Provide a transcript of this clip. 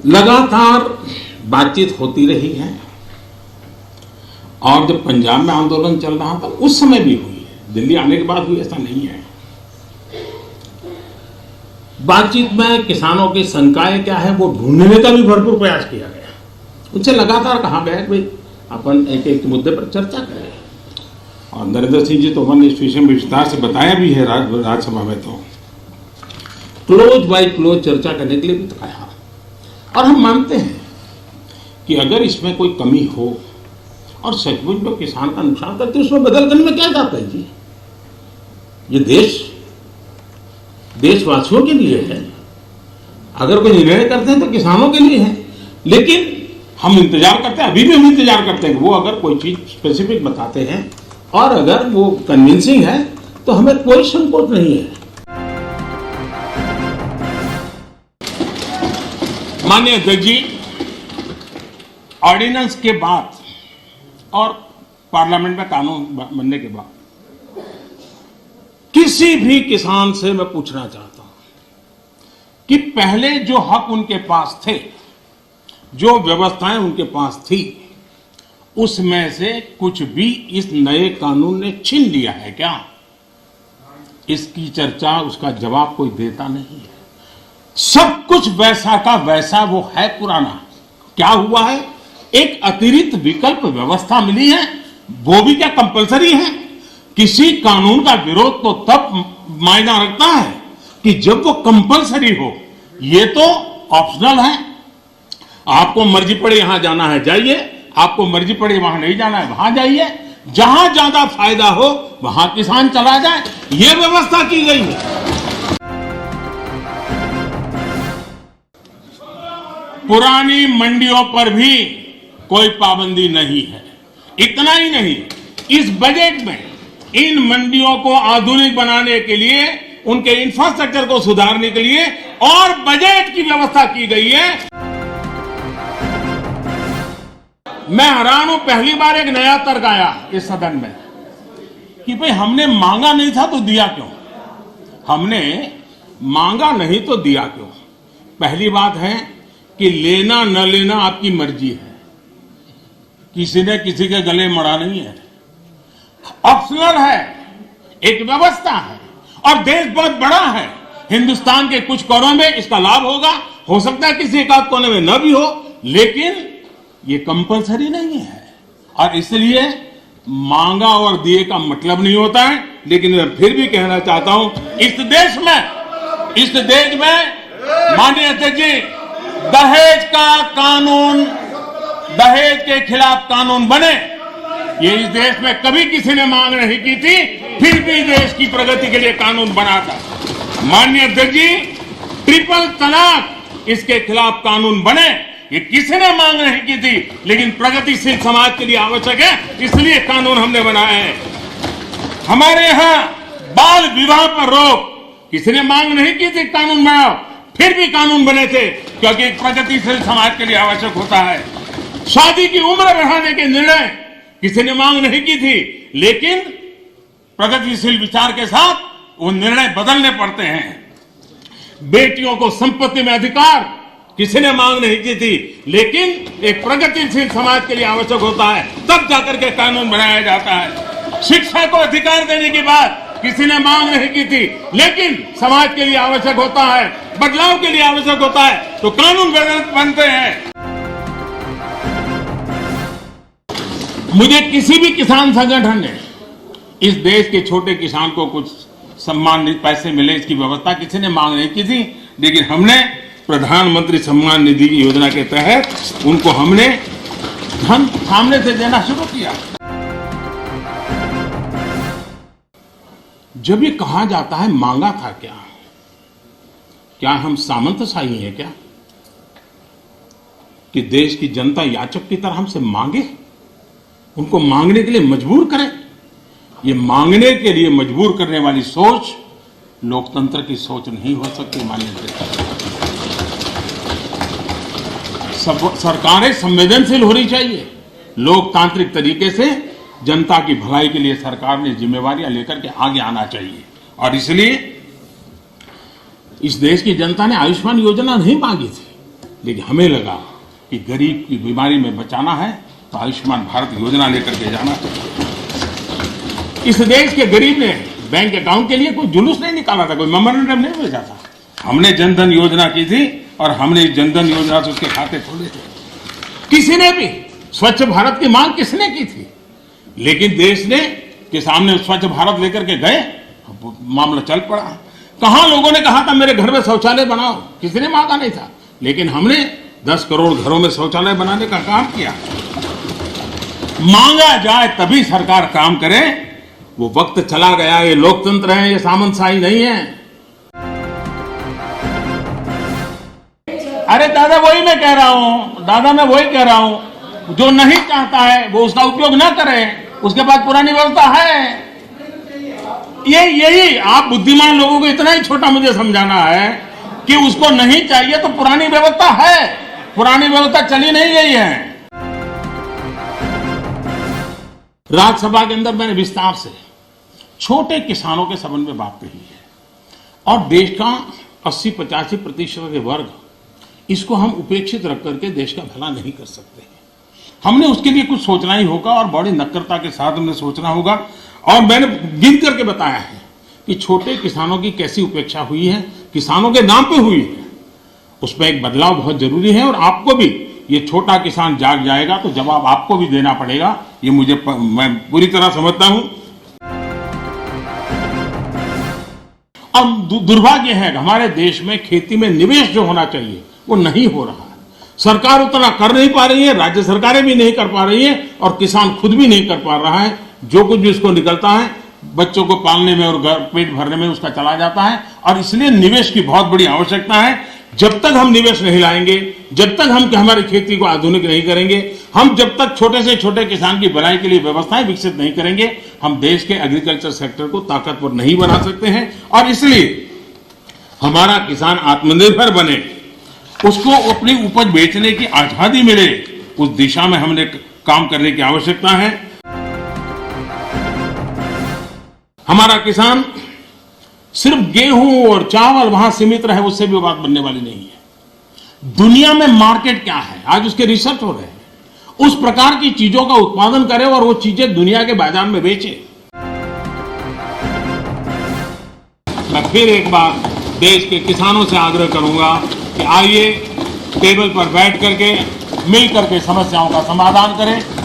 लगातार बातचीत होती रही है और जब पंजाब में आंदोलन चल रहा था उस समय भी हुई है, दिल्ली आने के बाद हुई ऐसा नहीं है। बातचीत में किसानों की शंकाएं क्या है वो ढूंढने का भी भरपूर प्रयास किया गया। उनसे लगातार कहा गया कि भाई अपन एक एक मुद्दे पर चर्चा करें और नरेंद्र सिंह जी तोमर ने इस विषय में विस्तार से बताया भी है राज्यसभा में। तो क्लोज बाय क्लोज चर्चा करने के लिए भी कहा और हम मानते हैं कि अगर इसमें कोई कमी हो और सचमुच में किसान का नुकसान करते उसमें बदल करने में क्या जाता है जी। ये देश देशवासियों के लिए है, अगर कोई निर्णय करते हैं तो किसानों के लिए है। लेकिन हम इंतजार करते हैं, अभी भी हम इंतजार करते हैं कि वो अगर कोई चीज स्पेसिफिक बताते हैं और अगर वो कन्विंसिंग है तो हमें कोई संकोच नहीं है। माननीय अध्यक्ष जी, ऑर्डिनेंस के बाद और पार्लियामेंट में कानून बनने के बाद किसी भी किसान से मैं पूछना चाहता हूं कि पहले जो हक उनके पास थे, जो व्यवस्थाएं उनके पास थी, उसमें से कुछ भी इस नए कानून ने छीन लिया है क्या? इसकी चर्चा, उसका जवाब कोई देता नहीं है। सब कुछ वैसा का वैसा वो है पुराना। क्या हुआ है? एक अतिरिक्त विकल्प व्यवस्था मिली है, वो भी क्या कंपलसरी है? किसी कानून का विरोध तो तब मायना रखता है कि जब वो कंपलसरी हो। ये तो ऑप्शनल है। आपको मर्जी पड़े यहां जाना है जाइए, आपको मर्जी पड़े वहां नहीं जाना है वहां जाइए, जहां ज्यादा फायदा हो वहां किसान चला जाए, ये व्यवस्था की गई है। पुरानी मंडियों पर भी कोई पाबंदी नहीं है। इतना ही नहीं, इस बजट में इन मंडियों को आधुनिक बनाने के लिए, उनके इंफ्रास्ट्रक्चर को सुधारने के लिए और बजट की व्यवस्था की गई है। मैं हैरान हूं, पहली बार एक नया तर्क आया इस सदन में कि भाई हमने मांगा नहीं था तो दिया क्यों? हमने मांगा नहीं तो दिया क्यों? पहली बात है कि लेना न लेना आपकी मर्जी है, किसी ने किसी के गले मड़ा नहीं है, ऑप्शनल है, एक व्यवस्था है और देश बहुत बड़ा है। हिंदुस्तान के कुछ कोनों में इसका लाभ होगा, हो सकता है किसी एक आध कोने में न भी हो, लेकिन ये कंपलसरी नहीं है। और इसलिए मांगा और दिए का मतलब नहीं होता है। लेकिन मैं फिर भी कहना चाहता हूं, इस देश में माननीय अध्यक्ष जी, दहेज का कानून, दहेज के खिलाफ कानून बने, ये इस देश में कभी किसी ने मांग नहीं की थी, फिर भी देश की प्रगति के लिए कानून बना था। माननीय अध्यक्ष जी, ट्रिपल तलाक, इसके खिलाफ कानून बने, ये किसी ने मांग नहीं की थी, लेकिन प्रगतिशील समाज के लिए आवश्यक है, इसलिए कानून हमने बनाया है। हमारे यहां बाल विवाह पर रोक, किसी ने मांग नहीं की थी कानून बनाओ, फिर भी कानून बने थे, क्योंकि प्रगतिशील समाज के लिए आवश्यक होता है। शादी की उम्र बढ़ाने के निर्णय किसी ने मांग नहीं की थी, लेकिन प्रगतिशील विचार के साथ वो निर्णय बदलने पड़ते हैं। बेटियों को संपत्ति में अधिकार किसी ने मांग नहीं की थी, लेकिन एक प्रगतिशील समाज के लिए आवश्यक होता है, तब जाकर के कानून बनाया जाता है। शिक्षा को अधिकार देने की बात किसी ने मांग नहीं की थी, लेकिन समाज के लिए आवश्यक होता है, बदलाव के लिए आवश्यक होता है, तो कानून बनते हैं। मुझे किसी भी किसान संगठन ने इस देश के छोटे किसान को कुछ सम्मान पैसे मिले, इसकी व्यवस्था किसी ने मांग नहीं की थी, लेकिन हमने प्रधानमंत्री सम्मान निधि योजना के तहत उनको हमने धन सामने से देना शुरू किया। जब ये कहा जाता है मांगा था क्या हम सामंतशाही हैं क्या कि देश की जनता याचक की तरह हमसे मांगे, उनको मांगने के लिए मजबूर करें? ये मांगने के लिए मजबूर करने वाली सोच लोकतंत्र की सोच नहीं हो सकती। माननीय सरकारें संवेदनशील होनी चाहिए। लोकतांत्रिक तरीके से जनता की भलाई के लिए सरकार ने जिम्मेवारियां लेकर के आगे आना चाहिए। और इसलिए इस देश की जनता ने आयुष्मान योजना नहीं मांगी थी, लेकिन हमें लगा कि गरीब की बीमारी में बचाना है तो आयुष्मान भारत योजना लेकर के जाना चाहिए। इस देश के गरीब ने बैंक अकाउंट के लिए कोई जुलूस नहीं निकाला था, कोई मेमोरेंडम नहीं भेजा था। हमने जनधन योजना की थी और हमने इस जनधन योजना से उसके खाते खोले थे। किसी ने भी स्वच्छ भारत की मांग किसने की थी, लेकिन देश ने के सामने स्वच्छ भारत लेकर के गए, मामला चल पड़ा। कहां लोगों ने कहा था मेरे घर में शौचालय बनाओ, किसी ने मांगा नहीं था, लेकिन हमने 10 करोड़ घरों में शौचालय बनाने का काम किया। मांगा जाए तभी सरकार काम करे, वो वक्त चला गया। ये लोकतंत्र है, ये सामंतशाही नहीं है। अरे दादा वही मैं कह रहा हूं, जो नहीं चाहता है वो उसका उपयोग ना करे, उसके बाद पुरानी व्यवस्था है। यही आप बुद्धिमान लोगों को इतना ही छोटा मुझे समझाना है कि उसको नहीं चाहिए तो पुरानी व्यवस्था है, पुरानी व्यवस्था चली नहीं गई है। राज्यसभा के अंदर मैंने विस्तार से छोटे किसानों के संबंध में बात कही है और देश का 80-85% के वर्ग, इसको हम उपेक्षित रख करके देश का भला नहीं कर सकते। हमने उसके लिए कुछ सोचना ही होगा और बड़ी नक्करता के साथ हमने सोचना होगा। और मैंने गिन करके बताया है कि छोटे किसानों की कैसी उपेक्षा हुई है, किसानों के नाम पे हुई है। उसमें एक बदलाव बहुत जरूरी है और आपको भी, ये छोटा किसान जाग जाएगा तो जवाब आपको भी देना पड़ेगा, ये मैं पूरी तरह समझता हूं। अब दुर्भाग्य है कि हमारे देश में खेती में निवेश जो होना चाहिए वो नहीं हो रहा है। सरकार उतना कर नहीं पा रही है, राज्य सरकारें भी नहीं कर पा रही है और किसान खुद भी नहीं कर पा रहा है। जो कुछ भी उसको निकलता है बच्चों को पालने में और पेट भरने में उसका चला जाता है और इसलिए निवेश की बहुत बड़ी आवश्यकता है। जब तक हम निवेश नहीं लाएंगे, जब तक हम हमारी खेती को आधुनिक नहीं करेंगे, हम जब तक छोटे से छोटे किसान की भलाई के लिए व्यवस्थाएं विकसित नहीं करेंगे, हम देश के एग्रीकल्चर सेक्टर को ताकतवर नहीं बना सकते हैं। और इसलिए हमारा किसान आत्मनिर्भर बने, उसको अपनी उपज बेचने की आजादी मिले, उस दिशा में हमने काम करने की आवश्यकता है। हमारा किसान सिर्फ गेहूं और चावल वहां सीमित रहे, उससे भी बात बनने वाली नहीं है। दुनिया में मार्केट क्या है, आज उसके रिसर्च हो रहे हैं, उस प्रकार की चीजों का उत्पादन करे और वो चीजें दुनिया के बाजार में बेचे। मैं फिर एक बार देश के किसानों से आग्रह करूंगा कि आइए टेबल पर बैठ करके मिल करके समस्याओं का समाधान करें।